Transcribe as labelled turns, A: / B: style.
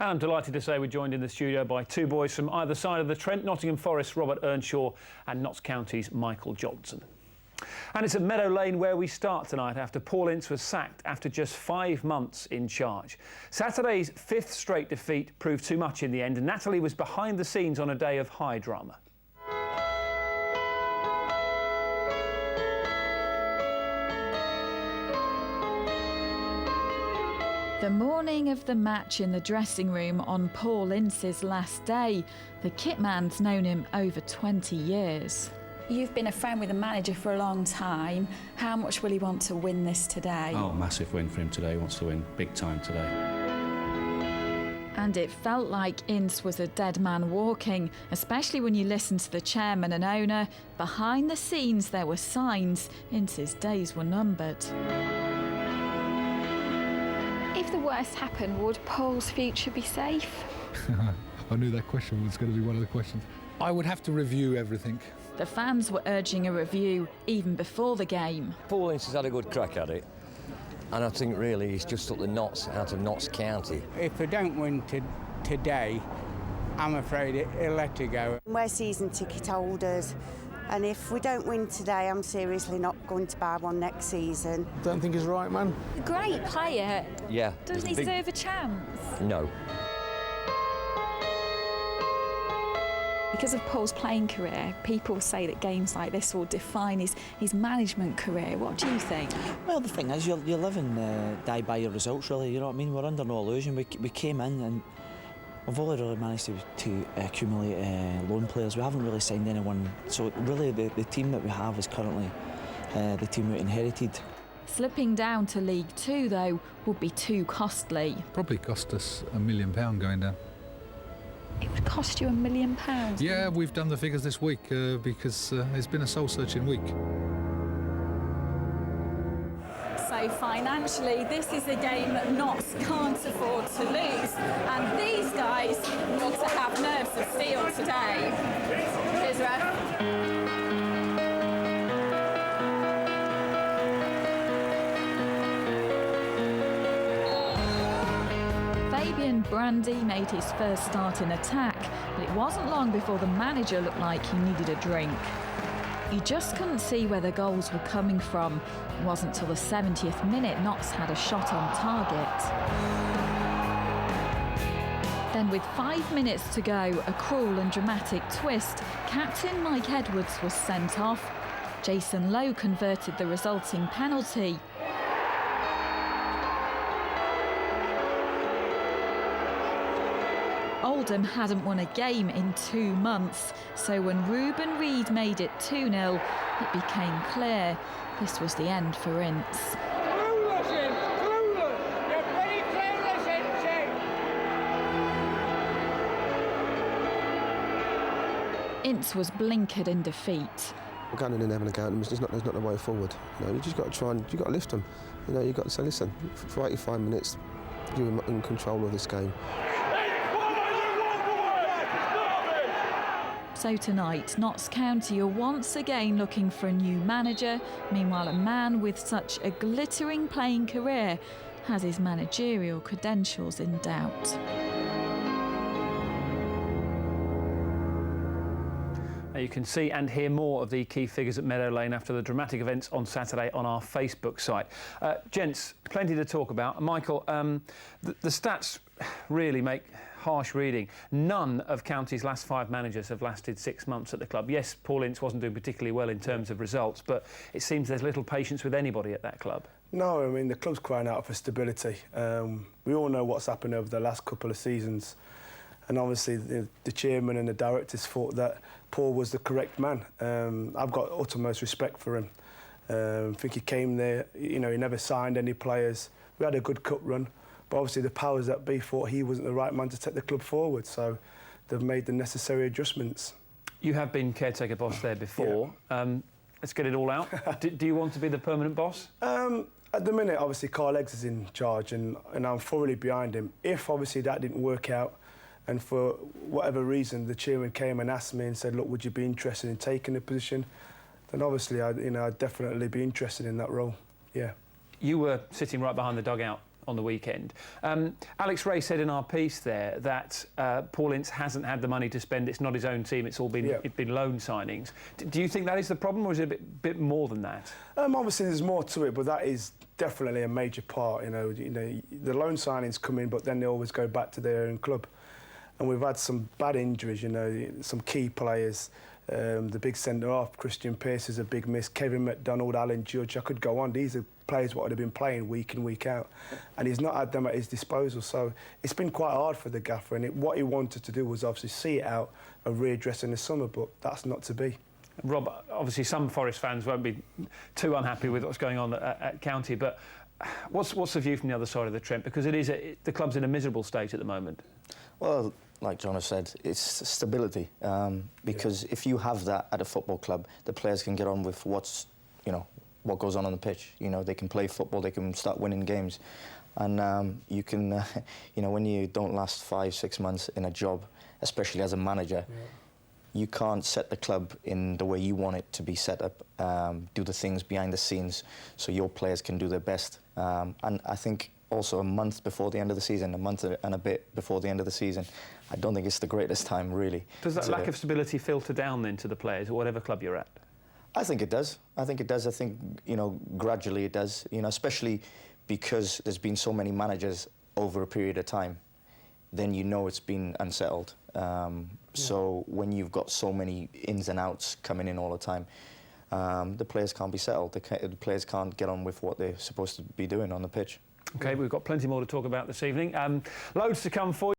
A: And I'm delighted to say we're joined in the studio by two boys from either side of the Trent, Nottingham Forest's Robert Earnshaw and Notts County's Michael Johnson. And it's at Meadow Lane where we start tonight after Paul Ince was sacked after just 5 months in charge. Saturday's fifth straight defeat proved too much in the end, and Natalie was behind the scenes on a day of high drama.
B: The morning of the match in the dressing room on Paul Ince's last day. The kit man's known him over 20 years.
C: You've been a friend with the manager for a long time. How much will he want to win this today?
D: Oh, massive win for him today. He wants to win big time today.
B: And it felt like Ince was a dead man walking, especially when you listen to the chairman and owner. Behind the scenes, there were signs Ince's days were numbered.
C: If the worst happened, would Paul's future be safe?
E: I knew that question was going to be one of the questions. I would have to review everything.
B: The fans were urging a review even before the game.
F: Paul Ince has had a good crack at it, and I think really he's just took the knots out of Notts County.
G: If they don't win today, I'm afraid he'll let it go.
H: We're season ticket holders, and if we don't win today, I'm seriously not going to buy one next season.
E: Don't think he's right, man.
C: A great player.
F: Yeah.
C: Doesn't he deserve a chance?
F: No.
C: Because of Paul's playing career, people say that games like this will define his management career. What do you think?
I: Well, the thing is, you live and die by your results, really. You know what I mean? We're under no illusion. We came in and we've only really managed to accumulate loan players. We haven't really signed anyone. So really, the team that we have is currently the team we inherited.
B: Slipping down to League Two, though, would be too costly.
E: Probably cost us £1 million going down.
C: It would cost you £1 million?
E: Yeah, we've done the figures this week because it's been a soul-searching week.
C: So financially, this is a game that Notts can't afford to lose. And these guys want to have nerves of steel today. Here's Ref.
B: Brandy made his first start in attack, but it wasn't long before the manager looked like he needed a drink. You just couldn't see where the goals were coming from. It wasn't till the 70th minute Notts had a shot on target. Then with 5 minutes to go, a cruel and dramatic twist, Captain Mike Edwards was sent off. Jason Lowe converted the resulting penalty. Oldham hadn't won a game in 2 months, so when Ruben Reid made it 2-0, it became clear this was the end for Ince. Ince was blinkered in defeat.
J: We're going in and having a go at them. There's not no way forward. You know, you just got to try and you've got to lift them. You know, you've got to say, listen, for 85 minutes, you're in control of this game.
B: So tonight, Notts County are once again looking for a new manager. Meanwhile, a man with such a glittering playing career has his managerial credentials in doubt.
A: You can see and hear more of the key figures at Meadow Lane after the dramatic events on Saturday on our Facebook site. Gents, plenty to talk about. Michael, the stats really make harsh reading. None of County's last 5 managers have lasted 6 months at the club. Yes, Paul Ince wasn't doing particularly well in terms of results, but it seems there's little patience with anybody at that club.
K: No, I mean, the club's crying out for stability. We all know what's happened over the last couple of seasons. And obviously the chairman and the directors thought that Paul was the correct man. I've got utmost respect for him. I think he came there, you know, he never signed any players. We had a good cup run, but obviously the powers that be thought he wasn't the right man to take the club forward, so they've made the necessary adjustments.
A: You have been caretaker boss there before. Yeah. Let's get it all out. Do you want to be the permanent boss?
K: At the minute, obviously, Carl Eggs is in charge and I'm thoroughly behind him. If, obviously, that didn't work out, and for whatever reason the chairman came and asked me and said, look, would you be interested in taking the position, then obviously I'd definitely be interested in that role, yeah.
A: You were sitting right behind the dugout on the weekend. Alex Ray said in our piece there that Paul Ince hasn't had the money to spend. It's not his own team. It's all been it's been loan signings. Do you think that is the problem, or is it a bit more than that?
K: Obviously, there's more to it, but that is definitely a major part. You know, the loan signings come in, but then they always go back to their own club. And we've had some bad injuries. You know, some key players. The big centre-half, Christian Pearce, is a big miss. Kevin McDonald, Alan Judge, I could go on. These are players what would have been playing week in, week out. And he's not had them at his disposal. So it's been quite hard for the gaffer. And what he wanted to do was obviously see it out and readdress in the summer, but that's not to be.
A: Rob, obviously some Forest fans won't be too unhappy with what's going on at County, but what's the view from the other side of the Trent? Because the club's in a miserable state at the moment.
L: Well, like John has said, it's stability. Because if you have that at a football club, the players can get on with what goes on the pitch. You know, they can play football, they can start winning games, and you can, when you don't last 5-6 months in a job, especially as a manager, you can't set the club in the way you want it to be set up. Do the things behind the scenes so your players can do their best. And I think also a month before the end of the season, a month and a bit before the end of the season, I don't think it's the greatest time, really.
A: Does that lack of stability filter down then to the players at whatever club you're at?
L: I think it does. I think, gradually it does, especially because there's been so many managers over a period of time. Then it's been unsettled. So when you've got so many ins and outs coming in all the time, the players can't be settled. The players can't get on with what they're supposed to be doing on the pitch.
A: OK, we've got plenty more to talk about this evening. Loads to come for you.